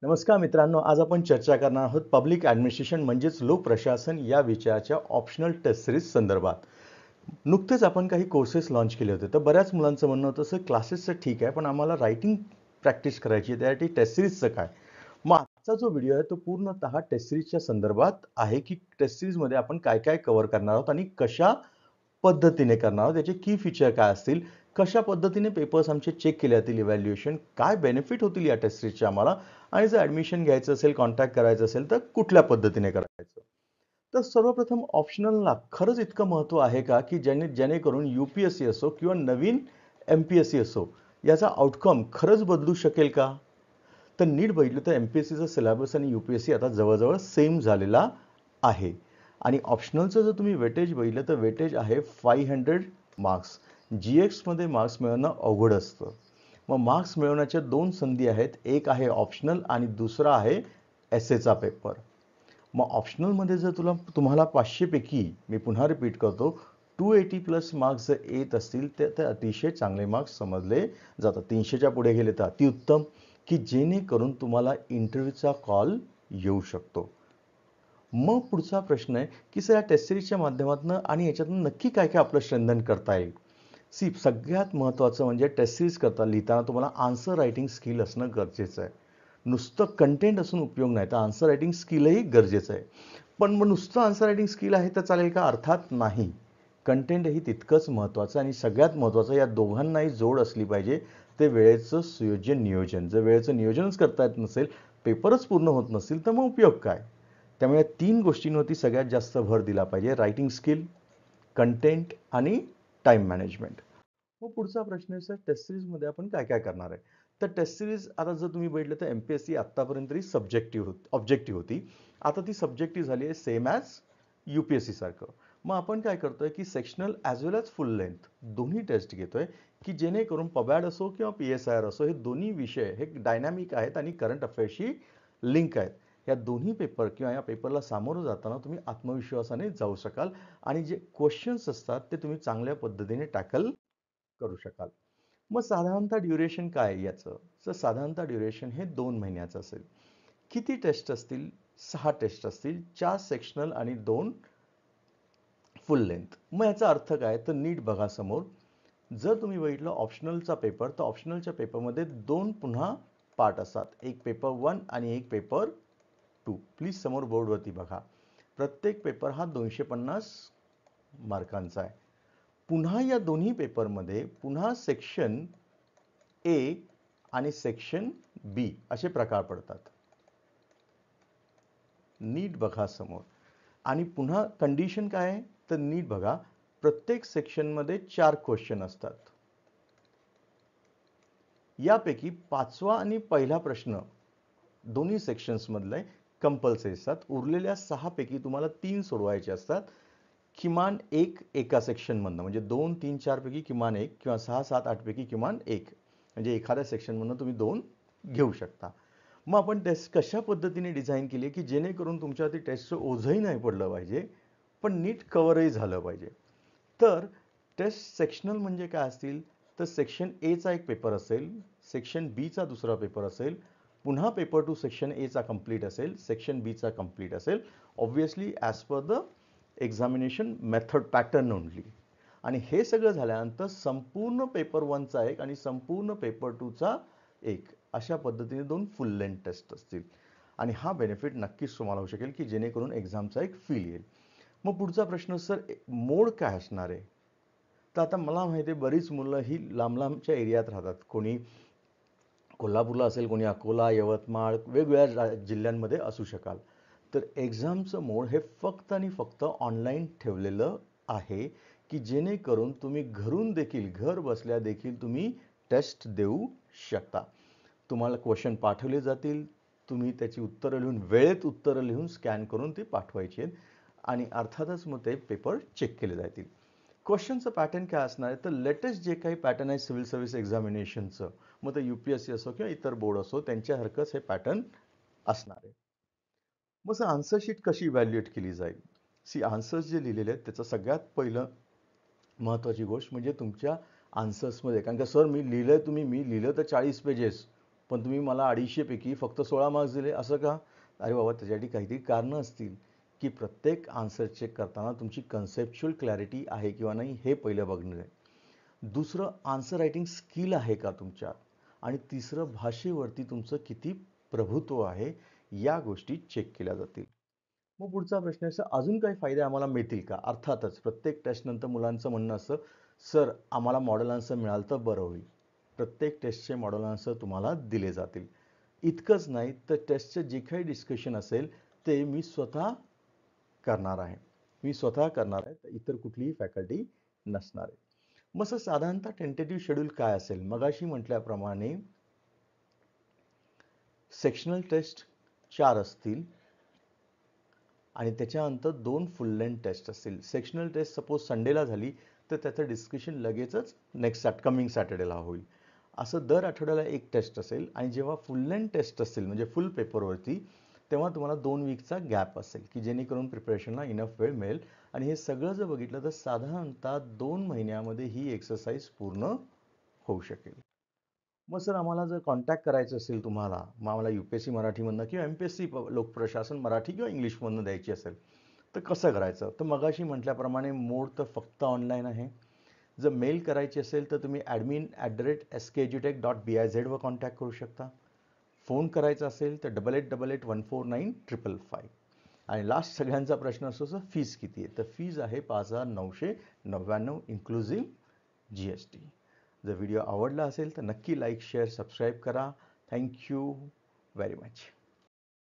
नमस्कार मित्रांनो, आज आपण चर्चा करणार आहोत पब्लिक ॲडमिनिस्ट्रेशन म्हणजेच लोक प्रशासन या विषयाच्या ऑप्शनल टेस्ट सिरीज संदर्भात. नुकतेच आपण काही कोर्सेस लॉन्च केले होते. तर बऱ्याच मुलांचं म्हणणं होतं, सर क्लासेसचं ठीक आहे, पण आम्हाला रायटिंग प्रॅक्टिस करायची आहे, त्यासाठी टेस्ट सिरीजचं काय? मग आजचा जो व्हिडिओ आहे तो पूर्णतः टेस्ट सिरीजच्या संदर्भात आहे, की टेस्ट सिरीजमध्ये आपण काय काय कव्हर करणार आहोत आणि कशा पद्धतीने करणार आहोत, त्याचे की फीचर काय असतील, कशा पद्धतीने पेपर्स आमचे चेक केले जातील, इव्हॅल्युएशन काय बेनिफिट होतील या टेस्ट सिरीजचे आम्हाला, आणि जर ॲडमिशन घ्यायचं असेल, कॉन्टॅक्ट करायचं असेल तर कुठल्या पद्धतीने करायचं. तर सर्वप्रथम ऑप्शनलला खरंच इतकं महत्त्व आहे का, की जेणेकरून UPSC असो किंवा नवीन MPSC असो, याचा आउटकम खरंच बदलू शकेल का? तर नीट बघितलं तर MPSCचा सिलेबस आणि UPSC आता जवळजवळ सेम झालेला आहे. आणि ऑप्शनलचं जर तुम्ही वेटेज बघितलं तर वेटेज आहे 500 मार्क्स. GXमध्ये मार्क्स मिळवणं अवघड असतं. मग मार्क्स मिळवण्याच्या दोन संधी आहेत. एक आहे ऑप्शनल आणि दुसरा आहे एसेचा पेपर. मग ऑप्शनलमध्ये जर तुम्हाला 500 पैकी मी पुन्हा रिपीट करतो 280 प्लस मार्क्स जर येत असतील तर ते अतिशय चांगले मार्क्स समजले जातात. 300च्या पुढे गेले तर अतिउत्तम, की जेणेकरून तुम्हाला इंटरव्ह्यूचा कॉल येऊ शकतो. मग पुढचा प्रश्न आहे, की सर या टेस्ट सिरीजच्या माध्यमातून आणि याच्यातून नक्की काय काय आपलं स्ट्रेंथन करता येईल. सगळ्यात महत्त्वाचं म्हणजे टेस्ट सिरीज करता लिहिताना तुम्हाला आन्सर रायटिंग स्किल असणं गरजेचं आहे. नुसतं कंटेंट असून उपयोग नाही, तर आन्सर रायटिंग स्किलही गरजेचं आहे. पण मग नुसतं आन्सर रायटिंग स्किल आहे तर चालेल का? अर्थात नाही. कंटेंटही तितकंच महत्त्वाचं आणि सगळ्यात महत्त्वाचं या दोघांनाही जोड असली पाहिजे. ते वेळेचं सुयोजन नियोजन. जर वेळेचं नियोजनच करता येत नसेल, पेपरच पूर्ण होत नसतील, तर मग उपयोग काय? त्यामुळे 3 गोष्टींवरती सगळ्यात जास्त भर दिला पाहिजे. रायटिंग स्किल, कंटेंट आणि टाईम मॅनेजमेंट. मग पुढचा प्रश्न आहे, सर टेस्ट सिरीजमध्ये आपण काय काय करणार आहे. तर टेस्ट सिरीज आता जर तुम्ही बघितलं तर MPSC आत्तापर्यंत तरी ऑब्जेक्टिव्ह होती. आता ती सब्जेक्टिव्ह झाली आहे, सेम ॲज UPSC सारखं. मग आपण काय करतोय, की सेक्शनल ॲज वेल ॲज फुल लेंथ दोन्ही टेस्ट घेतोय, की जेणेकरून पबॅड असो किंवा PSIR असो, हे दोन्ही विषय हे डायनॅमिक आहेत आणि करंट अफेअर्सशी लिंक आहेत. या दोन्ही पेपर किंवा या पेपरला सामोरं जाताना तुम्ही आत्मविश्वासाने जाऊ शकाल आणि जे क्वेश्चन्स असतात ते तुम्ही चांगल्या पद्धतीने टॅकल करू शकाल. मग साधारणतः ड्युरेशन काय आहे याचं? तर साधारणतः ड्युरेशन हे 2 महिन्याचं असेल. किती टेस्ट असतील? 6 टेस्ट असतील. 4 सेक्शनल आणि 2 फुल लेंथ. मग याचा अर्थ काय? तर नीट बघा समोर. जर तुम्ही बघितलं ऑप्शनलचा पेपर, तर ऑप्शनलच्या पेपरमध्ये 2 पुन्हा पार्ट असतात. एक पेपर 1 आणि एक पेपर 2. प्लीज समोर बोर्डवरती बघा. प्रत्येक पेपर हा 250 मार्कांचा आहे. पुन्हा या दोन्ही पेपरमध्ये पुन्हा सेक्शन ए आणि सेक्शन बी असे प्रकार पडतात. नीट बघा समोर. आणि पुन्हा कंडिशन काय आहे? तर नीट बघा. प्रत्येक सेक्शनमध्ये 4 क्वेश्चन असतात. यापैकी 5वा आणि पहिला प्रश्न दोन्ही सेक्शन्समधले कंपल्सरी असतात. उरलेल्या 6 पैकी तुम्हाला 3 सोडवायचे असतात. किमान एक एका सेक्शनमधनं, म्हणजे 2, 3, 4 पैकी किमान एक किंवा 6, 7, 8 पैकी किमान एक, म्हणजे एखाद्या सेक्शनमधनं तुम्ही 2 घेऊ शकता. मग आपण टेस्ट कशा पद्धतीने डिझाईन केली, की जेणेकरून तुमच्यावरती टेस्टचं ओझंही नाही पडलं पाहिजे, पण नीट कव्हरही झालं पाहिजे. तर टेस्ट सेक्शनल म्हणजे काय असतील, तर सेक्शन एचा एक पेपर असेल, सेक्शन बीचा दुसरा पेपर असेल, पुन्हा पेपर 2 सेक्शन एचा कंप्लीट असेल, सेक्शन बीचा कंप्लीट असेल, obviously as per the examination method pattern only. आणि हे सगळं झाल्यानंतर संपूर्ण पेपर 1चा एक आणि संपूर्ण पेपर 2चा एक अशा पद्धतीने 2 फुल लेंथ टेस्ट असतील. आणि हा बेनिफिट नक्कीच तुम्हाला होऊ शकेल, की जेणेकरून एक्झामचा एक फील येईल. मग पुढचा प्रश्न, सर मोड काय असणार आहे? तर आता मला माहिती आहे बरीच मुलं ही लांब लांबच्या एरियात राहतात. कोणी कोल्हापूरला असेल, कोणी अकोला, यवतमाळ, वेगवेगळ्या जिल्ह्यांमध्ये असू शकाल. तर एक्झामचं मोड हे फक्त आणि फक्त ऑनलाईन ठेवलेलं आहे, की जेणेकरून तुम्ही घरून देखील, घर बसल्या देखील तुम्ही टेस्ट देऊ शकता. तुम्हाला क्वेश्चन पाठवले जातील, तुम्ही त्याची उत्तरं लिहून, वेळेत उत्तरं लिहून स्कॅन करून ती पाठवायची आहेत आणि अर्थातच मग ते पेपर चेक केले जातील. क्वेश्चनचं पॅटर्न काय असणार आहे, तर लेटेस्ट जे काही पॅटर्न आहे सिव्हिल सर्व्हिस एक्झामिनेशनचं, मग ते UPSC असो किंवा इतर बोर्ड असो, त्यांच्यासारखंच हे पॅटर्न असणार आहे. मग सर आन्सर शीट कशी इव्हॅल्युएट केली जाईल? आन्सर्स जे लिहिलेले आहेत त्याचं सगळ्यात पहिलं महत्त्वाची गोष्ट म्हणजे तुमच्या आन्सर्समध्ये, कारण का सर मी लिहिलं तर 40 पेजेस, पण तुम्ही मला 250 पैकी फक्त 16 मार्क्स दिले, असं का? अरे बाबा, त्याच्यासाठी काहीतरी कारणं असतील, की प्रत्येक आन्सर चेक करताना तुमची कन्सेप्च्युअल क्लॅरिटी आहे किंवा नाही हे पहिलं बघणं आहे. दुसरं, आन्सर रायटिंग स्किल आहे का तुमच्यात? आणि तिसरं, भाषेवरती तुमचं किती प्रभुत्व आहे, या गोष्टी चेक केल्या जातील. मग पुढचा प्रश्न आहे, अजून काही फायदे आम्हाला मिळतील का? अर्थातच प्रत्येक टेस्टनंतर मुलांचं म्हणणं असतं, सर आम्हाला मॉडेल आन्सर मिळालं तर बरं होईल. प्रत्येक टेस्टचे मॉडेल आन्सर तुम्हाला दिले जातील. इतकंच नाही तर टेस्टचे जे काही डिस्कशन असेल ते मी स्वतः करणार आहे. मी स्वतः करणार आहे, तर इतर कुठलीही फॅकल्टी नसणार आहे. मग सर साधारणतः टेंटेटिव्ह शेड्यूल काय असेल? मगाशी म्हटल्याप्रमाणे सेक्शनल टेस्ट 4 असतील आणि त्याच्यानंतर 2 फुल लेंथ टेस्ट असतील. सेक्शनल टेस्ट सपोज संडेला झाली तर त्याचं डिस्कशन लगेचच कमिंग सॅटर्डेला होईल. असं दर आठवड्याला एक टेस्ट असेल आणि जेव्हा फुल लेंथ टेस्ट असतील म्हणजे फुल पेपरवरती, तेव्हा तुम्हाला 2 वीकचा गॅप असेल की जेणेकरून प्रिपरेशनला इनफ वेळ मिळेल. आणि हे सगळं जर बघितलं तर साधारणतः 2 महिन्यामध्ये ही एक्सरसाइज पूर्ण होऊ शकेल. मग सर आम्हाला जर कॉन्टॅक्ट करायचं असेल तुम्हाला, मग आम्हाला UPSC मराठीमधनं किंवा MPSC लोकप्रशासन मराठी किंवा इंग्लिशमधनं द्यायची असेल, तर कसं करायचं? तर मगाशी म्हटल्याप्रमाणे मोड तर फक्त ऑनलाईन आहे. जर मेल करायची असेल तर तुम्ही admin@skgtech.biz वर कॉन्टॅक्ट करू शकता. फोन करायचा असेल तर 8881495555. आणि लास्ट सगळ्यांचा प्रश्न असतो, सर फीज किती आहे? तर फीज आहे 5,999 इन्क्लुझिव्ह GST. जर व्हिडिओ आवडला असेल तर नक्की लाईक, शेअर, सबस्क्राईब करा. Thank you very much.